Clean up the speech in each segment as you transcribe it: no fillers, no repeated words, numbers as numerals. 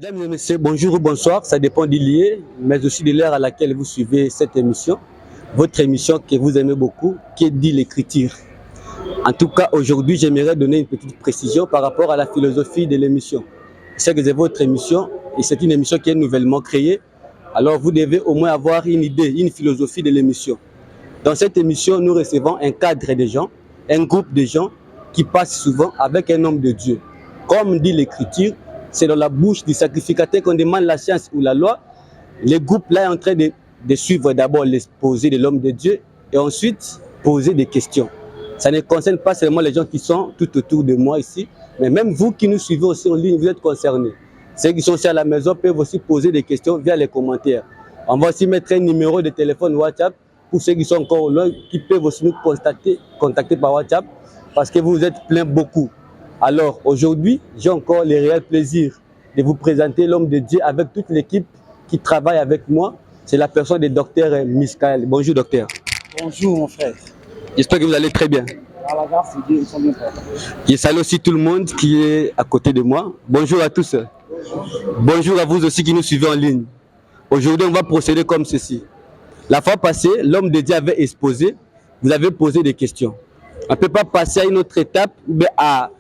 Mesdames et messieurs, bonjour ou bonsoir, ça dépend du lieu, mais aussi de l'heure à laquelle vous suivez cette émission. Votre émission que vous aimez beaucoup, qui dit l'écriture. En tout cas, aujourd'hui, j'aimerais donner une petite précision par rapport à la philosophie de l'émission. Je sais que c'est votre émission et c'est une émission qui est nouvellement créée. Alors, vous devez au moins avoir une idée, une philosophie de l'émission. Dans cette émission, nous recevons un cadre de gens, un groupe de gens qui passent souvent avec un homme de Dieu. Comme dit l'écriture, c'est dans la bouche du sacrificateur qu'on demande la science ou la loi. Le groupe là est en train de suivre d'abord l'exposé de l'homme de Dieu et ensuite poser des questions. Ça ne concerne pas seulement les gens qui sont tout autour de moi ici, mais même vous qui nous suivez aussi en ligne, vous êtes concernés. Ceux qui sont aussi à la maison peuvent aussi poser des questions via les commentaires. On va aussi mettre un numéro de téléphone WhatsApp pour ceux qui sont encore loin, qui peuvent aussi nous contacter par WhatsApp parce que vous êtes plein beaucoup. Alors aujourd'hui, j'ai encore le réel plaisir de vous présenter l'homme de Dieu avec toute l'équipe qui travaille avec moi. C'est la personne du docteur Miskaël. Bonjour docteur. Bonjour mon frère. J'espère que vous allez très bien. À la grâce de Dieu, ils sont bien portés. Je salue aussi tout le monde qui est à côté de moi. Bonjour à tous. Bonjour à vous aussi qui nous suivez en ligne. Aujourd'hui, on va procéder comme ceci. La fois passée, l'homme de Dieu avait exposé, vous avez posé des questions. On ne peut pas passer à une autre étape, mais à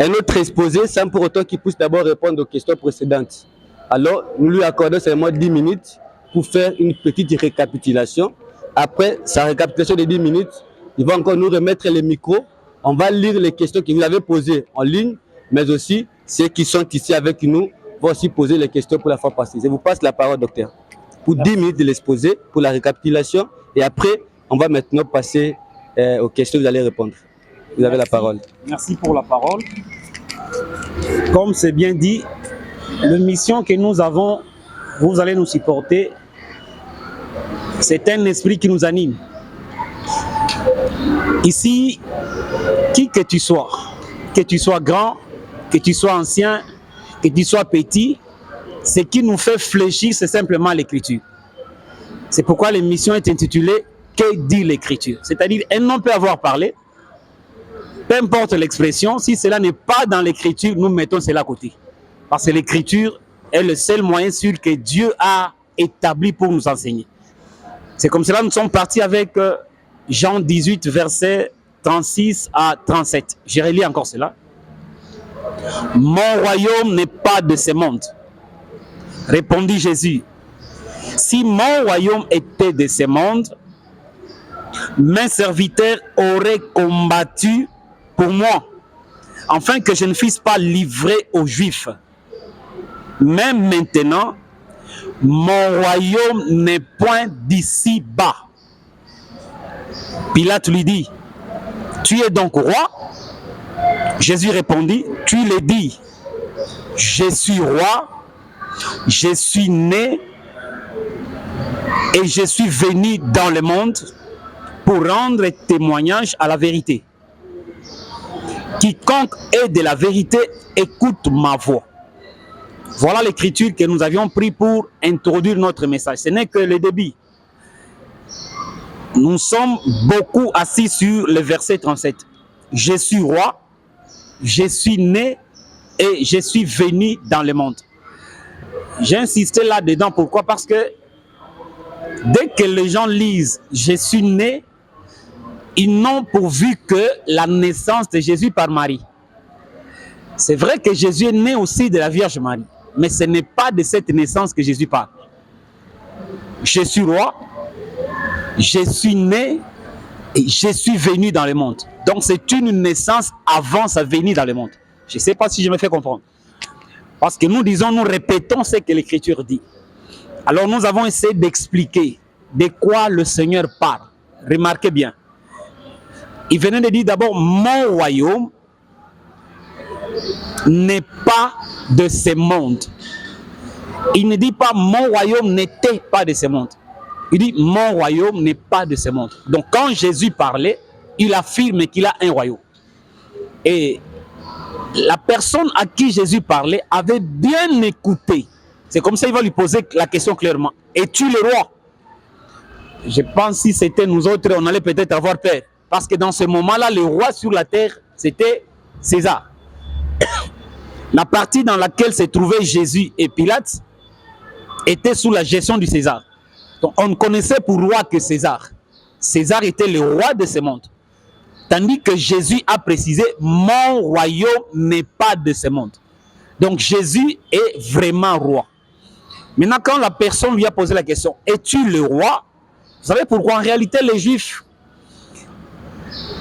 un autre exposé sans pour autant qu'il puisse d'abord répondre aux questions précédentes. Alors, nous lui accordons seulement 10 minutes pour faire une petite récapitulation. Après sa récapitulation de 10 minutes, il va encore nous remettre les micros. On va lire les questions que vous avez posées en ligne, mais aussi ceux qui sont ici avec nous vont aussi poser les questions pour la fois passée. Je vous passe la parole, docteur, pour 10 minutes de l'exposé, pour la récapitulation. Et après, on va maintenant passer aux questions que vous allez répondre. Vous avez la parole. Merci pour la parole. Comme c'est bien dit, la mission que nous avons, vous allez nous supporter, c'est un esprit qui nous anime. Ici, qui que tu sois grand, que tu sois ancien, que tu sois petit, ce qui nous fait fléchir, c'est simplement l'écriture. C'est pourquoi l'émission est intitulée « Que dit l'écriture ?» C'est-à-dire, un homme peut avoir parlé, peu importe l'expression, si cela n'est pas dans l'écriture, nous mettons cela à côté. Parce que l'écriture est le seul moyen sûr que Dieu a établi pour nous enseigner. C'est comme cela que nous sommes partis avec Jean 18, versets 36 à 37. Je relis encore cela. « Mon royaume n'est pas de ce monde. » Répondit Jésus. « Si mon royaume était de ce monde, mes serviteurs auraient combattu pour moi, afin que je ne fusse pas livré aux Juifs. Mais maintenant, mon royaume n'est point d'ici bas. » Pilate lui dit, « Tu es donc roi ?» Jésus répondit, « Tu le dis, je suis roi, je suis né et je suis venu dans le monde pour rendre témoignage à la vérité. Quiconque est de la vérité, écoute ma voix. » Voilà l'écriture que nous avions pris pour introduire notre message. Ce n'est que le début. Nous sommes beaucoup assis sur le verset 37. Je suis roi, je suis né et je suis venu dans le monde. J'ai insisté là-dedans. Pourquoi? Parce que dès que les gens lisent « Je suis né », ils n'ont pour vue que la naissance de Jésus par Marie. C'est vrai que Jésus est né aussi de la Vierge Marie, mais ce n'est pas de cette naissance que Jésus parle. Je suis roi, je suis né et je suis venu dans le monde. Donc c'est une naissance avant sa venue dans le monde. Je ne sais pas si je me fais comprendre. Parce que nous disons, nous répétons ce que l'Écriture dit. Alors nous avons essayé d'expliquer de quoi le Seigneur parle. Remarquez bien. Il venait de dire d'abord, mon royaume n'est pas de ce monde. Il ne dit pas, mon royaume n'était pas de ce monde. Il dit, mon royaume n'est pas de ce monde. Donc quand Jésus parlait, il affirme qu'il a un royaume. Et la personne à qui Jésus parlait avait bien écouté. C'est comme ça qu'il va lui poser la question clairement. Es-tu le roi? Je pense que si c'était nous autres, on allait peut-être avoir peur. Parce que dans ce moment-là, le roi sur la terre, c'était César. La partie dans laquelle se trouvaient Jésus et Pilate était sous la gestion du César. Donc on ne connaissait pour roi que César. César était le roi de ce monde. Tandis que Jésus a précisé, mon royaume n'est pas de ce monde. Donc Jésus est vraiment roi. Maintenant, quand la personne lui a posé la question, es-tu le roi? Vous savez pourquoi? En réalité, les Juifs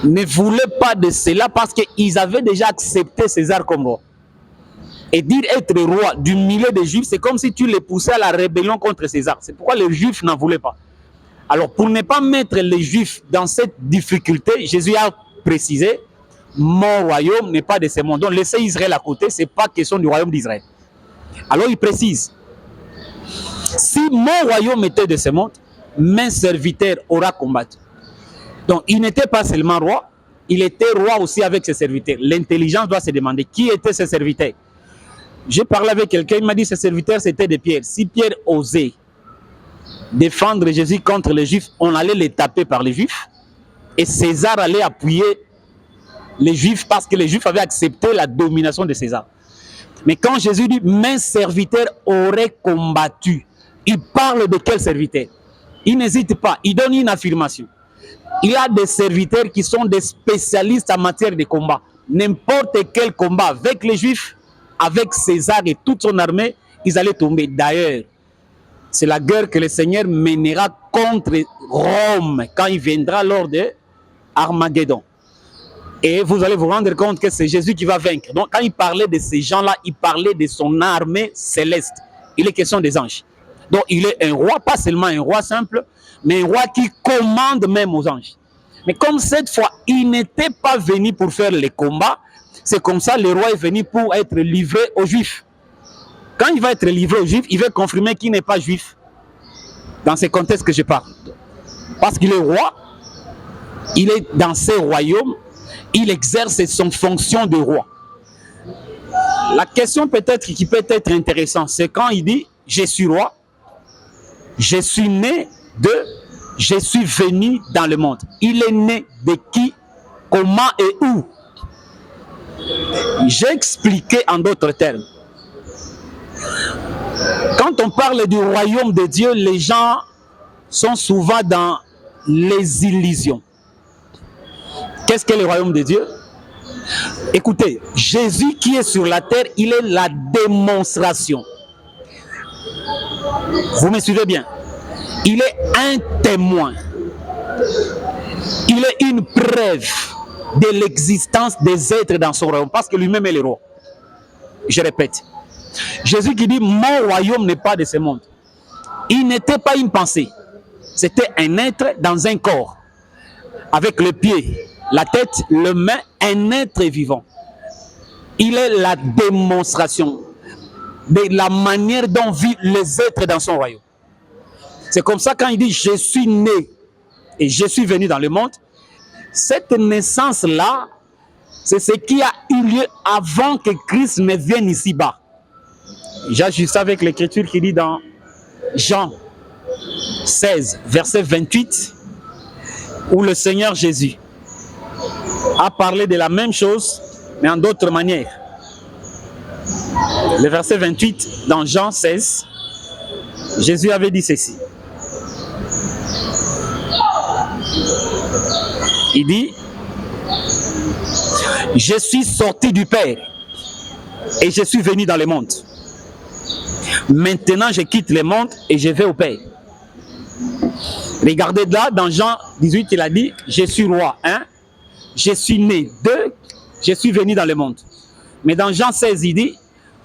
ne voulaient pas de cela parce qu'ils avaient déjà accepté César comme roi. Et dire être roi du milieu des Juifs, c'est comme si tu les poussais à la rébellion contre César. C'est pourquoi les Juifs n'en voulaient pas. Alors, pour ne pas mettre les Juifs dans cette difficulté, Jésus a précisé, mon royaume n'est pas de ce monde. Donc, laissez Israël à côté, ce n'est pas question du royaume d'Israël. Alors, il précise, si mon royaume était de ce monde, mes serviteurs auraient combattu. Donc, il n'était pas seulement roi, il était roi aussi avec ses serviteurs. L'intelligence doit se demander qui étaient ses serviteurs. J'ai parlé avec quelqu'un, il m'a dit que ses serviteurs c'était de Pierre. Si Pierre osait défendre Jésus contre les Juifs, on allait les taper par les Juifs. Et César allait appuyer les Juifs parce que les Juifs avaient accepté la domination de César. Mais quand Jésus dit, mes serviteurs auraient combattu, il parle de quel serviteur? Il n'hésite pas, il donne une affirmation. Il y a des serviteurs qui sont des spécialistes en matière de combat. N'importe quel combat avec les Juifs, avec César et toute son armée, ils allaient tomber. D'ailleurs, c'est la guerre que le Seigneur mènera contre Rome quand il viendra lors de Armageddon. Et vous allez vous rendre compte que c'est Jésus qui va vaincre. Donc, quand il parlait de ces gens-là, il parlait de son armée céleste. Il est question des anges. Donc, il est un roi, pas seulement un roi simple, mais un roi qui commande même aux anges. Mais comme cette fois, il n'était pas venu pour faire les combats, c'est comme ça le roi est venu pour être livré aux Juifs. Quand il va être livré aux Juifs, il veut confirmer qu'il n'est pas juif. Dans ce contexte que je parle. Parce qu'il est roi, il est dans ses royaumes, il exerce son fonction de roi. La question peut-être qui peut être intéressante, c'est quand il dit « Je suis roi, je suis né de, je suis venu dans le monde ». Il est né de qui, comment et où? J'ai expliqué en d'autres termes. Quand on parle du royaume de Dieu, les gens sont souvent dans les illusions. Qu'est-ce que le royaume de Dieu? Écoutez, Jésus qui est sur la terre, il est la démonstration. Vous me suivez bien? Il est un témoin. Il est une preuve de l'existence des êtres dans son royaume, parce que lui-même est le roi. Je répète. Jésus qui dit, mon royaume n'est pas de ce monde. Il n'était pas une pensée. C'était un être dans un corps. Avec le pied, la tête, le main, un être vivant. Il est la démonstration de la manière dont vivent les êtres dans son royaume. C'est comme ça quand il dit, je suis né et je suis venu dans le monde. Cette naissance-là, c'est ce qui a eu lieu avant que Christ ne vienne ici-bas. J'ajuste avec l'écriture qui dit dans Jean 16, verset 28, où le Seigneur Jésus a parlé de la même chose, mais en d'autres manières. Le verset 28, dans Jean 16, Jésus avait dit ceci. Il dit, je suis sorti du Père et je suis venu dans le monde. Maintenant, je quitte le monde et je vais au Père. Regardez là, dans Jean 18, il a dit, je suis roi. Je suis né. 2, je suis venu dans le monde. Mais dans Jean 16, il dit,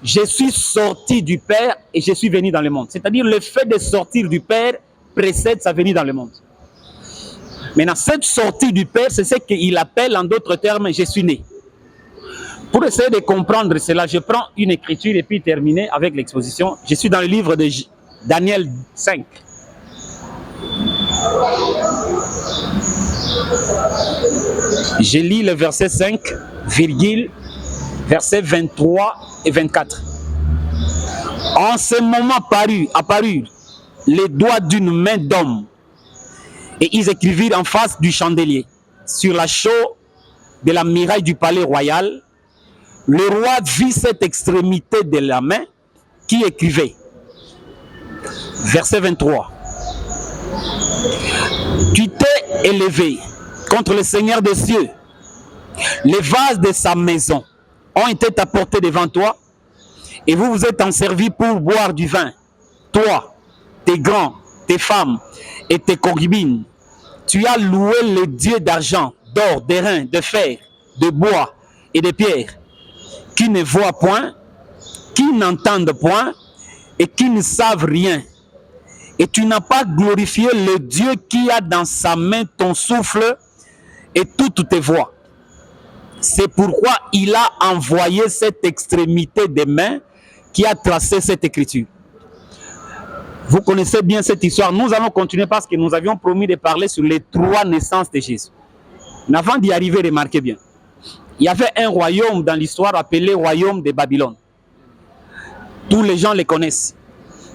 je suis sorti du Père et je suis venu dans le monde. C'est-à-dire, le fait de sortir du Père précède sa venue dans le monde. Maintenant, cette sortie du Père, c'est ce qu'il appelle en d'autres termes, je suis né. Pour essayer de comprendre cela, je prends une écriture et puis terminer avec l'exposition. Je suis dans le livre de Daniel 5. Je lis le verset 5, versets 23 et 24. En ce moment apparut les doigts d'une main d'homme et ils écrivirent en face du chandelier, sur la chaux de la muraille du palais royal, le roi vit cette extrémité de la main qui écrivait. Verset 23. Tu t'es élevé contre le Seigneur des cieux. Les vases de sa maison ont été apportés devant toi et vous vous êtes en servi pour boire du vin. Toi, tes grands, tes femmes et tes concubines. Tu as loué les dieux d'argent, d'or, d'airain, de fer, de bois et de pierre, qui ne voient point, qui n'entendent point et qui ne savent rien. Et tu n'as pas glorifié le Dieu qui a dans sa main ton souffle et toutes tes voix. C'est pourquoi il a envoyé cette extrémité des mains qui a tracé cette écriture. Vous connaissez bien cette histoire. Nous allons continuer parce que nous avions promis de parler sur les 3 naissances de Jésus. Mais avant d'y arriver, remarquez bien. Il y avait un royaume dans l'histoire appelé royaume de Babylone. Tous les gens le connaissent.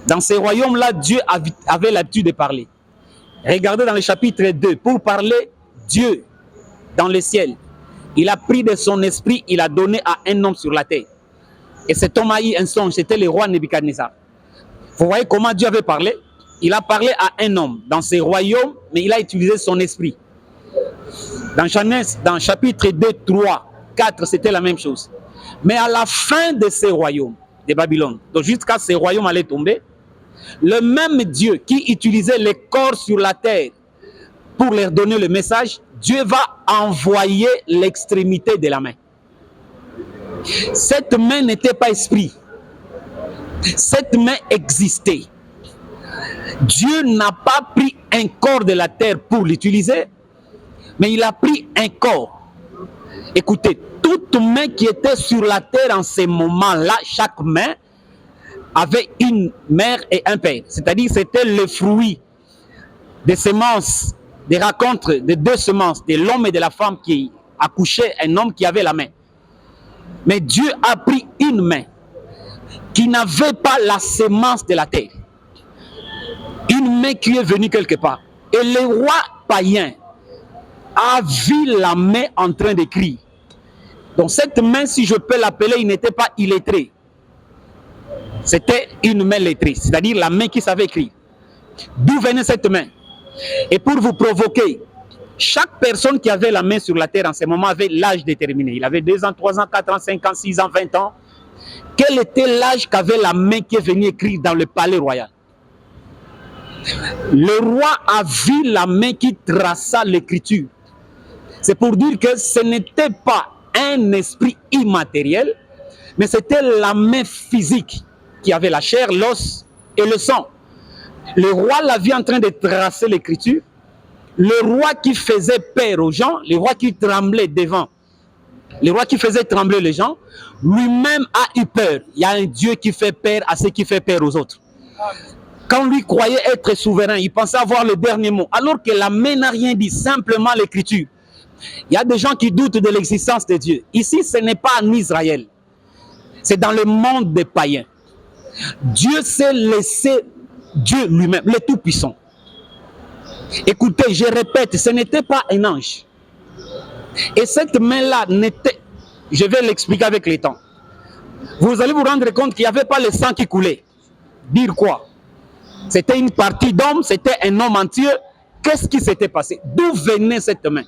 Dans ces royaumes-là, Dieu avait l'habitude de parler. Regardez dans le chapitre 2, pour parler Dieu dans le ciel, il a pris de son esprit, il a donné à un homme sur la terre. Et cet homme a eu un songe, c'était le roi Nebuchadnezzar. Vous voyez comment Dieu avait parlé? Il a parlé à un homme dans ces royaumes, mais il a utilisé son esprit. Dans Genèse, dans chapitre 2, 3, 4, c'était la même chose. Mais à la fin de ces royaumes de Babylone, donc jusqu'à ces royaumes allaient tomber, le même Dieu qui utilisait les corps sur la terre pour leur donner le message, Dieu va envoyer l'extrémité de la main. Cette main n'était pas esprit. Cette main existait. Dieu n'a pas pris un corps de la terre pour l'utiliser, mais il a pris un corps. Écoutez, toute main qui était sur la terre en ce moment-là, chaque main avait une mère et un père. C'est-à-dire c'était le fruit des semences, des rencontres de 2 semences, de l'homme et de la femme qui accouchaient un homme qui avait la main. Mais Dieu a pris une main qui n'avait pas la semence de la terre. Une main qui est venue quelque part. Et le roi païen a vu la main en train d'écrire. Donc cette main, si je peux l'appeler, il n'était pas illettré. C'était une main lettrée, c'est-à-dire la main qui savait écrire. D'où venait cette main? Et pour vous provoquer, chaque personne qui avait la main sur la terre en ce moment avait l'âge déterminé. Il avait 2 ans, 3 ans, 4 ans, 5 ans, 6 ans, 20 ans. Quel était l'âge qu'avait la main qui est venue écrire dans le palais royal? Le roi a vu la main qui traça l'écriture. C'est pour dire que ce n'était pas un esprit immatériel, mais c'était la main physique qui avait la chair, l'os et le sang. Le roi l'a vu en train de tracer l'écriture. Le roi qui faisait peur aux gens, le roi qui tremblait devant, le roi qui faisait trembler les gens, lui-même a eu peur. Il y a un Dieu qui fait peur à ceux qui font peur aux autres. Quand lui croyait être souverain, il pensait avoir le dernier mot, alors que la main n'a rien dit, simplement l'écriture. Il y a des gens qui doutent de l'existence de Dieu. Ici, ce n'est pas en Israël. C'est dans le monde des païens. Dieu s'est laissé, Dieu lui-même, le Tout-Puissant. Écoutez, je répète, ce n'était pas un ange. Et cette main-là n'était, je vais l'expliquer avec le temps. Vous allez vous rendre compte qu'il n'y avait pas le sang qui coulait. Dire quoi? C'était une partie d'homme, c'était un homme entier. Qu'est-ce qui s'était passé? D'où venait cette main?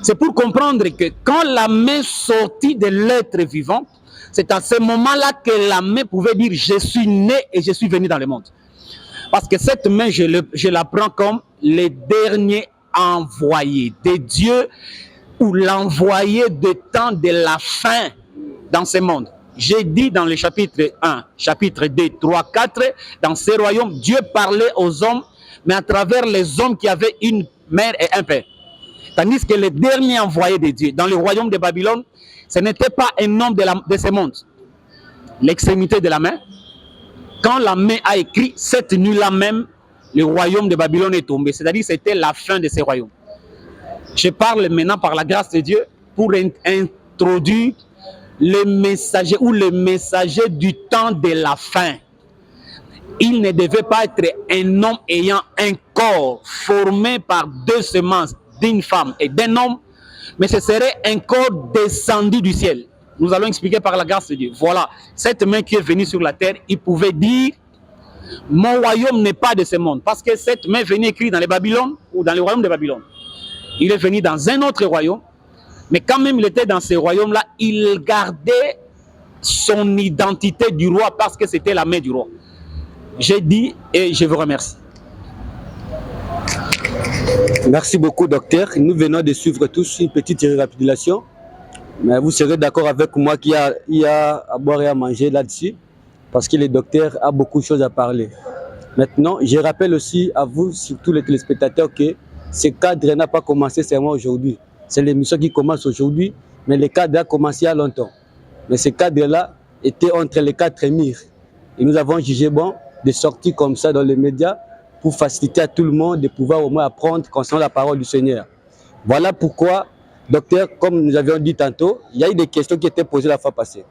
C'est pour comprendre que quand la main sortit de l'être vivant, c'est à ce moment-là que la main pouvait dire « Je suis né et je suis venu dans le monde ». Parce que cette main, je la prends comme le dernier envoyé de Dieu ou l'envoyé de temps de la fin dans ce monde. J'ai dit dans le chapitre 1, chapitre 2, 3, 4, dans ces royaumes, Dieu parlait aux hommes, mais à travers les hommes qui avaient une mère et un père. Tandis que le dernier envoyé de Dieu dans le royaume de Babylone, ce n'était pas un homme de ce monde. L'extrémité de la main, quand la main a écrit, cette nuit-là même, le royaume de Babylone est tombé. C'est-à-dire que c'était la fin de ce royaume. Je parle maintenant par la grâce de Dieu pour introduire le messager ou le messager du temps de la fin. Il ne devait pas être un homme ayant un corps formé par 2 semences d'une femme et d'un homme, mais ce serait un corps descendu du ciel. nous allons expliquer par la grâce de Dieu. Voilà, cette main qui est venue sur la terre, il pouvait dire, mon royaume n'est pas de ce monde. Parce que cette main venait écrire dans les Babylone ou dans le royaume de Babylone. Il est venu dans un autre royaume, mais quand même il était dans ce royaume-là, il gardait son identité du roi parce que c'était la main du roi. J'ai dit et je vous remercie. Merci beaucoup, docteur. Nous venons de suivre tous une petite récapitulation. Mais vous serez d'accord avec moi qu'il y a à boire et à manger là-dessus, parce que le docteur a beaucoup de choses à parler. Maintenant, je rappelle aussi à vous, surtout les téléspectateurs, que ce cadre n'a pas commencé seulement aujourd'hui. C'est l'émission qui commence aujourd'hui, mais le cadre a commencé il y a longtemps. Mais ce cadre-là était entre les quatre murs. Et nous avons jugé bon de sortir comme ça dans les médias pour faciliter à tout le monde de pouvoir au moins apprendre concernant la parole du Seigneur. Voilà pourquoi, docteur, comme nous avions dit tantôt, il y a eu des questions qui étaient posées la fois passée.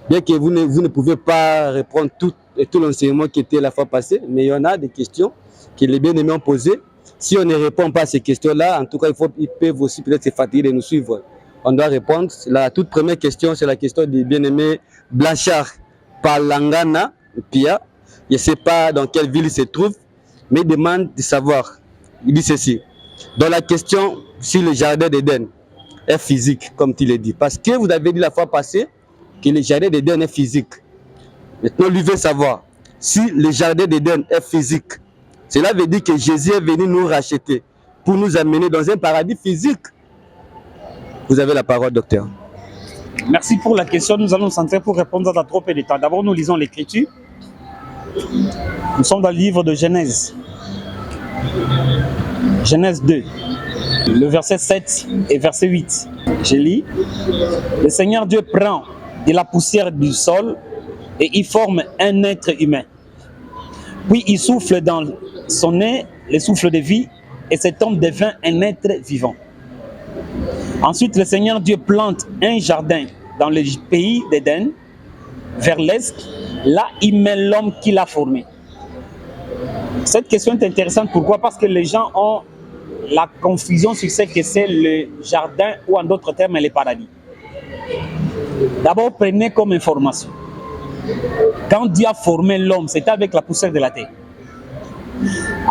Bien que vous ne pouvez pas répondre tout l'enseignement qui était la fois passée, mais il y en a des questions que les bien-aimés ont posées. Si on ne répond pas à ces questions-là, en tout cas, ils peuvent aussi peut-être se fatiguer de nous suivre. On doit répondre. La toute première question, c'est la question du bien-aimé Blanchard Palangana Pia. Je ne sais pas dans quelle ville il se trouve, mais il demande de savoir. Il dit ceci. Dans la question sur le jardin d'Éden est physique, comme tu l'as dit. Parce que vous avez dit la fois passée que le jardin d'Éden est physique. Maintenant, lui veut savoir si le jardin d'Éden est physique. Cela veut dire que Jésus est venu nous racheter pour nous amener dans un paradis physique. Vous avez la parole, docteur. Merci pour la question. Nous allons nous centrer pour répondre à trop peu de temps. D'abord, nous lisons l'Écriture. Nous sommes dans le livre de Genèse. Genèse 2, le verset 7 et verset 8. Je lis. Le Seigneur Dieu prend de la poussière du sol et il forme un être humain. Puis il souffle dans son nez le souffle de vie et cet homme devint un être vivant. Ensuite, le Seigneur Dieu plante un jardin dans le pays d'Éden, vers l'est. Là, il met l'homme qu'il a formé. Cette question est intéressante. Pourquoi? Parce que les gens ont la confusion sur ce que c'est le jardin ou en d'autres termes le paradis. D'abord, prenez comme information. Quand Dieu a formé l'homme, c'était avec la poussière de la terre.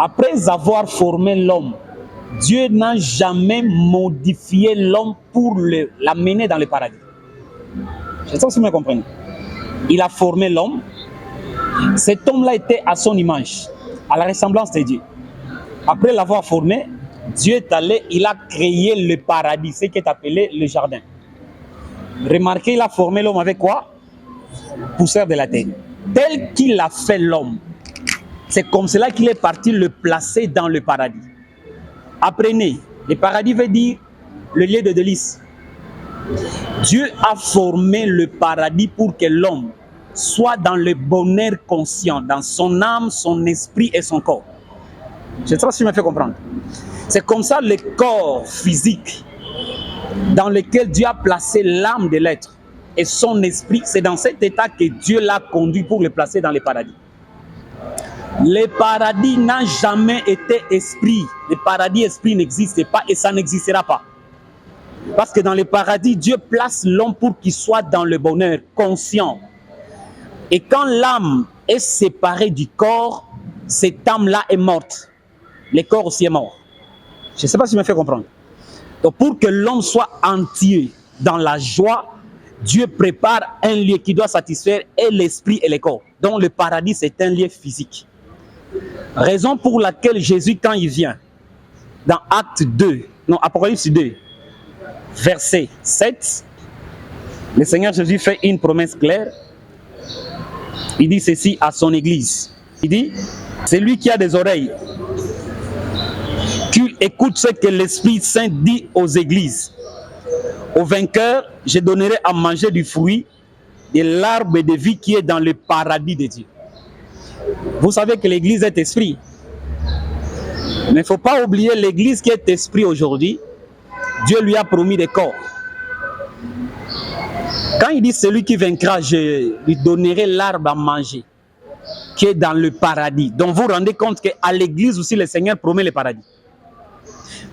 Après avoir formé l'homme, Dieu n'a jamais modifié l'homme pour l'amener dans le paradis. Je sais pas si vous me comprenez. Il a formé l'homme. Cet homme-là était à son image, à la ressemblance de Dieu. Après l'avoir formé, Dieu est allé, il a créé le paradis, ce qui est appelé le jardin. Remarquez, il a formé l'homme avec quoi? Poussière de la terre. Tel qu'il a fait l'homme, c'est comme cela qu'il est parti le placer dans le paradis. Apprenez, le paradis veut dire le lieu de délices. Dieu a formé le paradis pour que l'homme soit dans le bonheur conscient, dans son âme, son esprit et son corps. Je sais pas si je me fais comprendre. C'est comme ça le corps physique dans lequel Dieu a placé l'âme de l'être et son esprit, c'est dans cet état que Dieu l'a conduit pour le placer dans le paradis. Le paradis n'a jamais été esprit. Le paradis esprit n'existe pas et ça n'existera pas. Parce que dans le paradis, Dieu place l'homme pour qu'il soit dans le bonheur conscient. Et quand l'âme est séparée du corps, cette âme-là est morte. Le corps aussi est mort. Je ne sais pas si je me fais comprendre. Donc pour que l'homme soit entier dans la joie, Dieu prépare un lieu qui doit satisfaire et l'esprit et le corps. Donc le paradis, c'est un lieu physique. Raison pour laquelle Jésus, quand il vient, dans Apocalypse 2, verset 7, le Seigneur Jésus fait une promesse claire. Il dit ceci à son église. Il dit, c'est lui qui a des oreilles, qu'il écoute ce que l'Esprit Saint dit aux églises. Au vainqueur, je donnerai à manger du fruit de l'arbre de vie qui est dans le paradis de Dieu. Vous savez que l'église est esprit. Mais il ne faut pas oublier l'église qui est esprit aujourd'hui. Dieu lui a promis des corps. Quand il dit celui qui vaincra, je lui donnerai l'arbre à manger qui est dans le paradis. Donc vous vous rendez compte qu'à l'église aussi le Seigneur promet le paradis.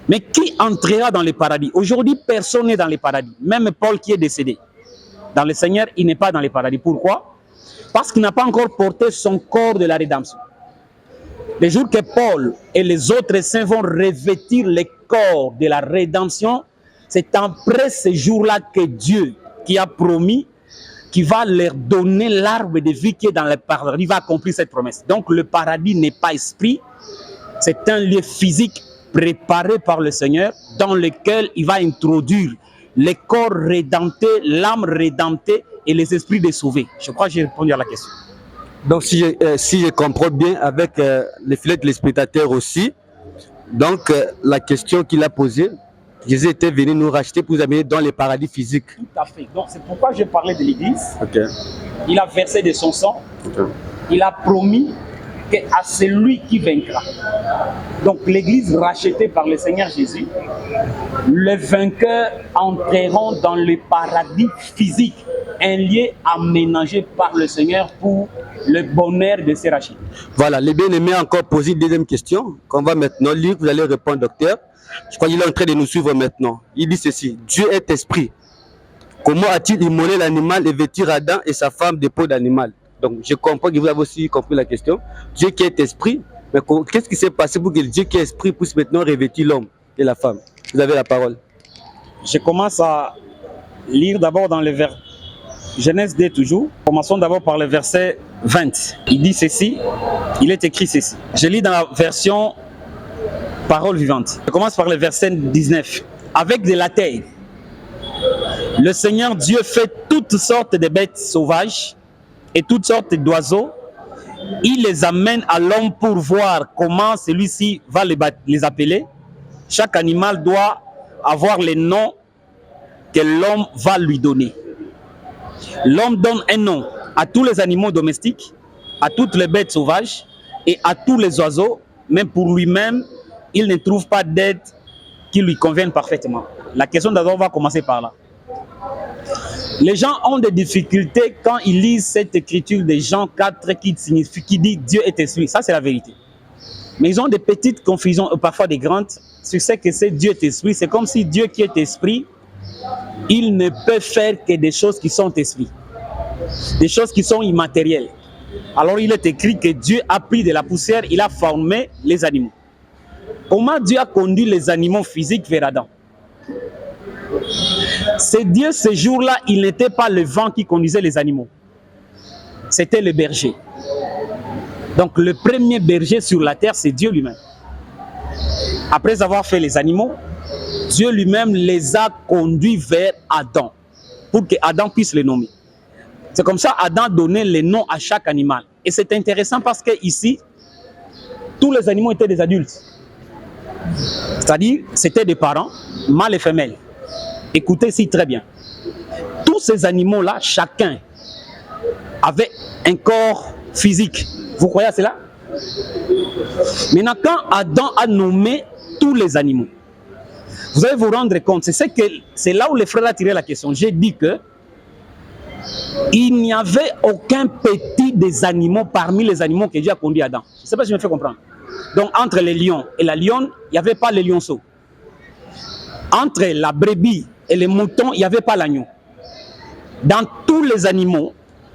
Mais qui entrera dans le paradis? Aujourd'hui, personne n'est dans le paradis. Même Paul qui est décédé. Dans le Seigneur, il n'est pas dans les paradis. Pourquoi? Parce qu'il n'a pas encore porté son corps de la rédemption. Le jour que Paul et les autres saints vont revêtir le corps de la rédemption, c'est après ce jour-là que Dieu, qui a promis, qui va leur donner l'arbre de vie qui est dans le paradis, il va accomplir cette promesse. Donc le paradis n'est pas esprit, c'est un lieu physique préparé par le Seigneur dans lequel il va introduire les corps rédemptés, l'âme rédemptée et les esprits des sauvés. Je crois que j'ai répondu à la question. Donc si je comprends bien avec les filets de spectateurs aussi, donc la question qu'il a posée, Jésus était venu nous racheter pour nous amener dans les paradis physiques. Tout à fait. Donc c'est pourquoi je parlais de l'Église. Okay. Il a versé de son sang. Okay. Il a promis qu'à celui qui vaincra. Donc l'Église rachetée par le Seigneur Jésus, les vainqueurs entreront dans le paradis physique, un lieu aménagé par le Seigneur pour le bonheur de ses rachetés. Voilà, les bien-aimés ont encore posé une deuxième question qu'on va maintenant lire. Vous allez répondre, docteur. Je crois qu'il est en train de nous suivre maintenant. Il dit ceci: Dieu est esprit. Comment a-t-il immolé l'animal et vêtir Adam et sa femme de peau d'animal? Donc je comprends que vous avez aussi compris la question. Dieu qui est esprit, mais qu'est-ce qui s'est passé pour que Dieu qui est esprit puisse maintenant revêtir l'homme et la femme? Vous avez la parole. Je commence à lire d'abord dans le verset Genèse 2 toujours. Commençons d'abord par le verset 20. Il dit ceci, il est écrit ceci. Je lis dans la version Parole vivante. Je commence par le verset 19. Avec de la terre, le Seigneur Dieu fait toutes sortes de bêtes sauvages et toutes sortes d'oiseaux. Il les amène à l'homme pour voir comment celui-ci va les appeler. Chaque animal doit avoir les noms que l'homme va lui donner. L'homme donne un nom à tous les animaux domestiques, à toutes les bêtes sauvages et à tous les oiseaux, mais pour lui-même, il ne trouve pas d'aide qui lui convienne parfaitement. La question d'abord va commencer par là. Les gens ont des difficultés quand ils lisent cette écriture de Jean 4 qui dit Dieu est esprit. Ça, c'est la vérité. Mais ils ont des petites confusions, parfois des grandes, sur ce que c'est Dieu est esprit. C'est comme si Dieu qui est esprit, il ne peut faire que des choses qui sont esprit, des choses qui sont immatérielles. Alors il est écrit que Dieu a pris de la poussière, il a formé les animaux. Comment Dieu a conduit les animaux physiques vers Adam? C'est Dieu, ce jour-là, il n'était pas le vent qui conduisait les animaux. C'était le berger. Donc le premier berger sur la terre, c'est Dieu lui-même. Après avoir fait les animaux, Dieu lui-même les a conduits vers Adam, pour que Adam puisse les nommer. C'est comme ça Adam donnait les noms à chaque animal. Et c'est intéressant parce que ici, tous les animaux étaient des adultes. C'est-à-dire, c'était des parents, mâles et femelles. Écoutez ici très bien. Tous ces animaux-là, chacun avait un corps physique. Vous croyez à cela? Maintenant, quand Adam a nommé tous les animaux, vous allez vous rendre compte, c'est là où les frères ont tiré la question. J'ai dit que il n'y avait aucun petit des animaux parmi les animaux que Dieu a conduit Adam. Je ne sais pas si je me fais comprendre. Donc, entre les lions et la lionne, il n'y avait pas les lionceaux. Entre la brebis et les moutons, il n'y avait pas l'agneau. Dans tous les animaux,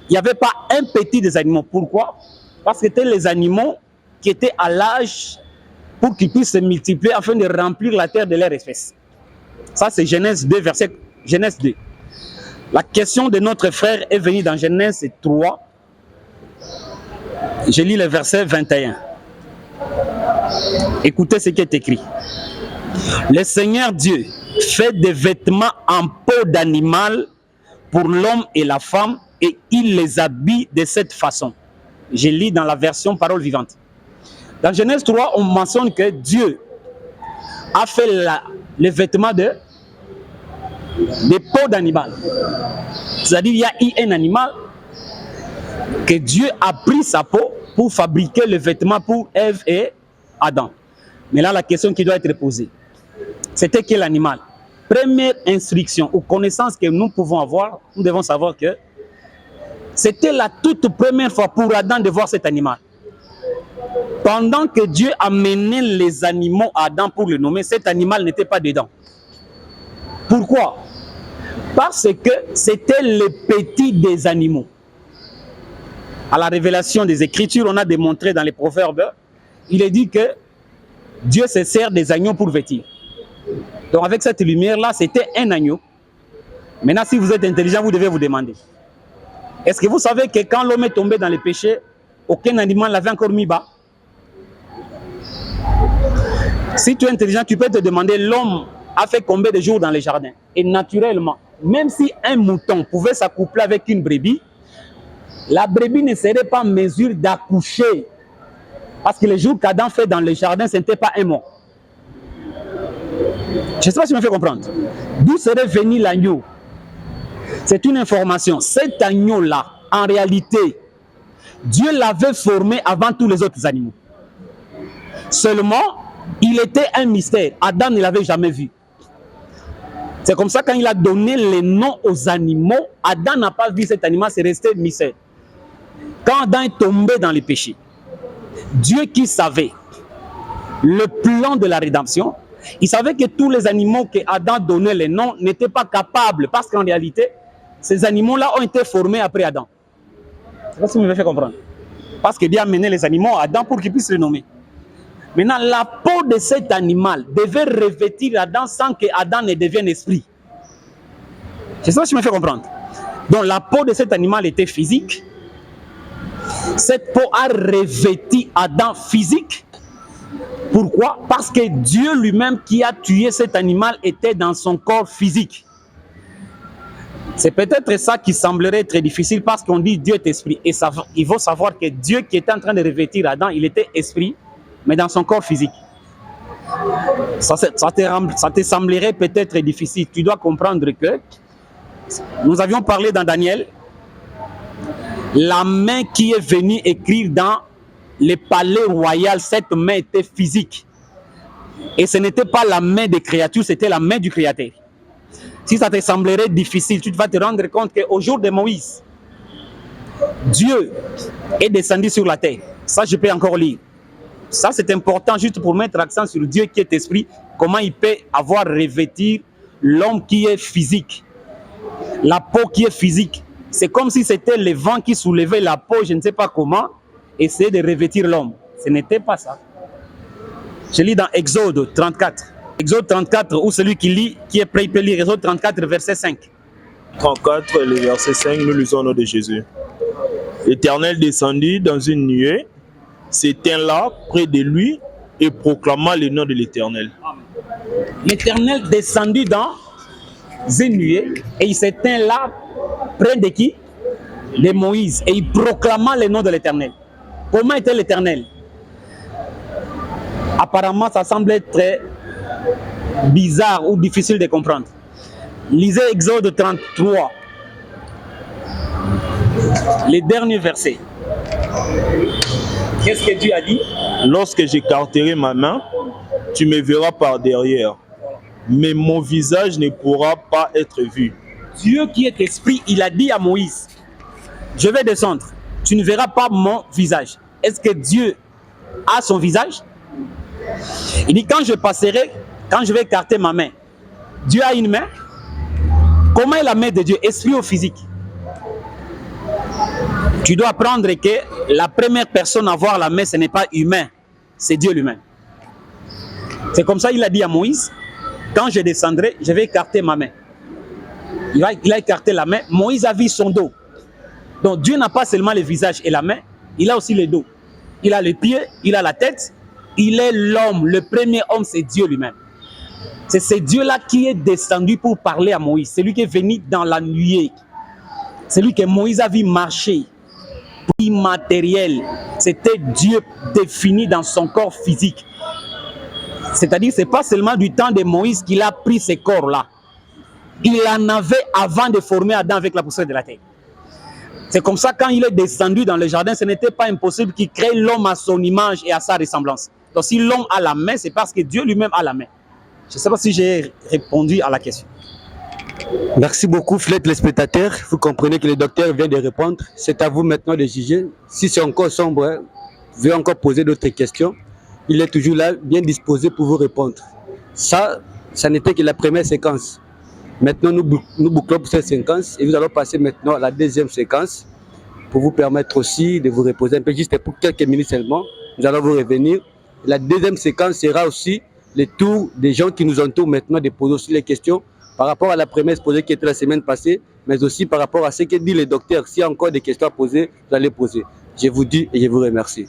il n'y avait pas un petit des animaux. Pourquoi? Parce que c'était les animaux qui étaient à l'âge pour qu'ils puissent se multiplier afin de remplir la terre de leur espèce. Ça, c'est Genèse 2, verset Genèse 2. La question de notre frère est venue dans Genèse 3. Je lis le verset 21. Écoutez ce qui est écrit. Le Seigneur Dieu fait des vêtements en peau d'animal pour l'homme et la femme et il les habille de cette façon. Je lis dans la version Parole vivante. Dans Genèse 3, on mentionne que Dieu a fait les vêtements de peau d'animal. C'est-à-dire, il y a eu un animal que Dieu a pris sa peau pour fabriquer le vêtement pour Ève et Adam. Mais là, la question qui doit être posée, c'était quel animal? Première instruction ou connaissance que nous pouvons avoir, nous devons savoir que c'était la toute première fois pour Adam de voir cet animal. Pendant que Dieu a mené les animaux à Adam pour le nommer, cet animal n'était pas dedans. Pourquoi? Parce que c'était le petit des animaux. À la révélation des Écritures, on a démontré dans les Proverbes, il est dit que Dieu se sert des agneaux pour vêtir. Donc avec cette lumière-là, c'était un agneau. Maintenant, si vous êtes intelligent, vous devez vous demander, est-ce que vous savez que quand l'homme est tombé dans le péché, aucun animal ne l'avait encore mis bas? Si tu es intelligent, tu peux te demander, l'homme a fait combien de jours dans les jardins? Et naturellement, même si un mouton pouvait s'accoupler avec une brebis, la brebis ne serait pas en mesure d'accoucher. Parce que les jours qu'Adam fait dans le jardin, ce n'était pas un mot. Je ne sais pas si je me fais comprendre. D'où serait venu l'agneau? C'est une information. Cet agneau-là, en réalité, Dieu l'avait formé avant tous les autres animaux. Seulement, il était un mystère. Adam ne l'avait jamais vu. C'est comme ça, quand il a donné les noms aux animaux, Adam n'a pas vu cet animal, c'est resté mystère. Quand Adam est tombé dans le péché, Dieu qui savait le plan de la rédemption, il savait que tous les animaux que Adam donnait les noms n'étaient pas capables, parce qu'en réalité, ces animaux-là ont été formés après Adam. Je ne sais pas si vous me faites comprendre. Parce que Dieu a mené les animaux à Adam pour qu'ils puissent les nommer. Maintenant, la peau de cet animal devait revêtir Adam sans que Adam ne devienne esprit. C'est ça que je me fais comprendre. Donc la peau de cet animal était physique. Cette peau a revêti Adam physique. Pourquoi? Parce que Dieu lui-même qui a tué cet animal était dans son corps physique. C'est peut-être ça qui semblerait très difficile parce qu'on dit Dieu est esprit. Et ça, il faut savoir que Dieu qui était en train de revêtir Adam, il était esprit, mais dans son corps physique. Ça te semblerait peut-être difficile. Tu dois comprendre que nous avions parlé dans Daniel, la main qui est venue écrire dans le palais royal, cette main était physique. Et ce n'était pas la main des créatures, c'était la main du Créateur. Si ça te semblerait difficile, tu vas te rendre compte qu'au jour de Moïse, Dieu est descendu sur la terre. Ça, je peux encore lire. Ça, c'est important juste pour mettre l'accent sur Dieu qui est esprit, comment il peut avoir revêtir l'homme qui est physique. La peau qui est physique. C'est comme si c'était le vent qui soulevait la peau, je ne sais pas comment, essayer de revêtir l'homme. Ce n'était pas ça. Je lis dans Exode 34. Exode 34, où celui qui lit, qui est prêt, il peut lire Exode 34, verset 5. 34, le verset 5, nous lisons au nom de Jésus. L'Éternel descendit dans une nuée, s'éteint là, près de lui, et proclama le nom de l'Éternel. L'Éternel descendit dans une nuée, et il s'éteint là, près de qui? De Moïse, et il proclama le nom de l'Éternel. Comment était l'Éternel? Apparemment, ça semble être très bizarre ou difficile de comprendre. Lisez Exode 33, les derniers versets. Qu'est-ce que Dieu a dit? Lorsque j'écarterai ma main, tu me verras par derrière, mais mon visage ne pourra pas être vu. Dieu qui est esprit, il a dit à Moïse, je vais descendre, tu ne verras pas mon visage. Est-ce que Dieu a son visage? Il dit, quand je passerai, quand je vais écarter ma main, Dieu a une main? Comment est la main de Dieu? Esprit ou physique? Tu dois apprendre que la première personne à voir la main, ce n'est pas humain, c'est Dieu lui-même. C'est comme ça qu'il a dit à Moïse, quand je descendrai, je vais écarter ma main. Il a écarté la main, Moïse a vu son dos. Donc Dieu n'a pas seulement le visage et la main, il a aussi le dos. Il a les pieds, il a la tête, il est l'homme, le premier homme, c'est Dieu lui-même. C'est ce Dieu-là qui est descendu pour parler à Moïse. C'est lui qui est venu dans la nuée. C'est lui que Moïse a vu marcher. Immatériel. C'était Dieu défini dans son corps physique. C'est-à-dire, ce n'est pas seulement du temps de Moïse qu'il a pris ce corps-là. Il en avait avant de former Adam avec la poussière de la terre. C'est comme ça, quand il est descendu dans le jardin, ce n'était pas impossible qu'il crée l'homme à son image et à sa ressemblance. Donc si l'homme a la main, c'est parce que Dieu lui-même a la main. Je ne sais pas si j'ai répondu à la question. Merci beaucoup, fidèles téléspectateurs. Vous comprenez que le docteur vient de répondre. C'est à vous maintenant de juger. Si c'est encore sombre, vous pouvez encore poser d'autres questions. Il est toujours là, bien disposé pour vous répondre. Ça n'était que la première séquence. Maintenant, nous bouclons pour cette séquence et nous allons passer maintenant à la deuxième séquence pour vous permettre aussi de vous reposer un peu, juste pour quelques minutes seulement. Nous allons vous revenir. La deuxième séquence sera aussi le tour des gens qui nous entourent maintenant de poser aussi les questions par rapport à la première exposée qui était la semaine passée, mais aussi par rapport à ce que dit le docteur. S'il y a encore des questions à poser, vous allez poser. Je vous dis et je vous remercie.